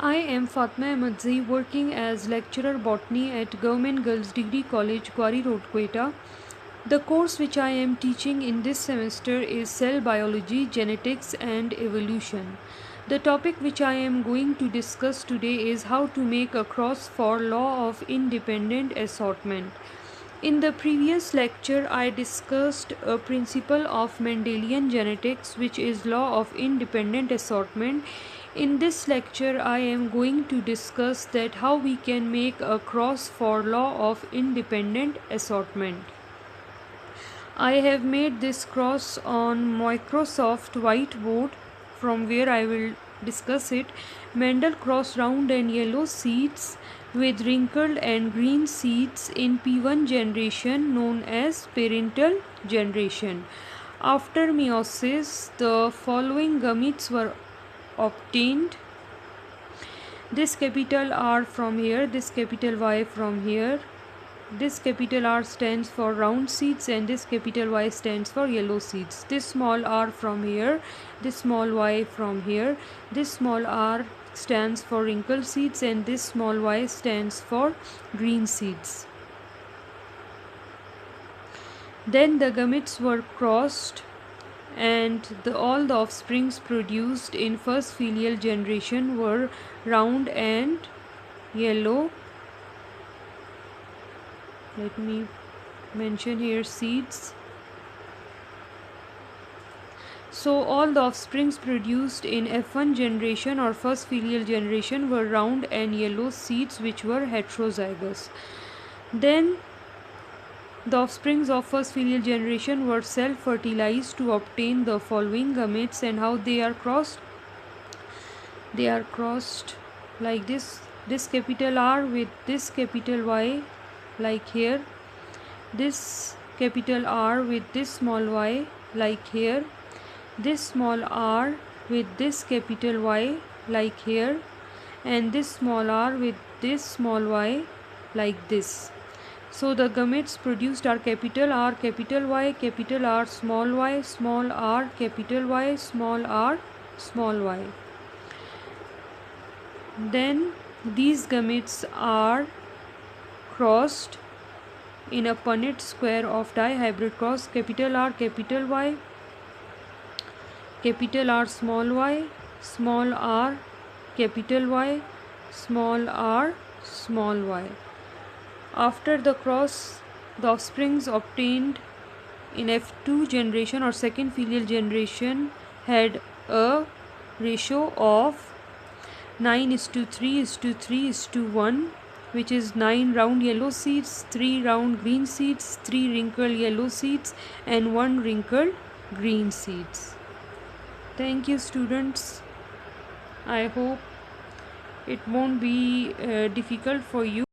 I am Fatma Ahmadzi, working as lecturer botany at Government Girls Degree College, Gwari Road, Quetta. The course which I am teaching in this semester is Cell Biology, Genetics and Evolution. The topic which I am going to discuss today is how to make a cross for law of independent assortment. In the previous lecture, I discussed a principle of Mendelian genetics, which is law of independent assortment. In this lecture, I am going to discuss that how we can make a cross for law of independent assortment. I have made this cross on Microsoft whiteboard from where I will discuss it. Mendel crossed round and yellow seeds with wrinkled and green seeds in P1 generation known as parental generation. After meiosis, the following gametes were obtained. This capital R from here, this capital Y from here. This capital R stands for round seeds and this capital Y stands for yellow seeds. This small r from here, this small y from here, this small r stands for wrinkled seeds and this small y stands for green seeds. Then the gametes were crossed and all the offsprings produced in first filial generation were round and yellow. Let me mention here seeds. So all the offsprings produced in F1 generation or first filial generation were round and yellow seeds which were heterozygous. Then the offsprings of first filial generation were self-fertilized to obtain the following gametes, and how they are crossed. They are crossed like this capital R with this capital Y, like here, this capital R with this small y, like here, this small r with this capital Y, like here, and this small r with this small y, like this. So the gametes produced are capital R, capital Y, capital R, small y, small r, capital Y, small r, small y. Then these gametes are crossed in a Punnett square of dihybrid cross, capital R, capital Y, capital R, small y, small r, capital Y, small r, small y. After the cross, the offsprings obtained in F2 generation or second filial generation had a ratio of 9:3:3:1, which is 9 round yellow seeds, 3 round green seeds, 3 wrinkled yellow seeds and 1 wrinkled green seeds. Thank you, students. I hope it won't be difficult for you.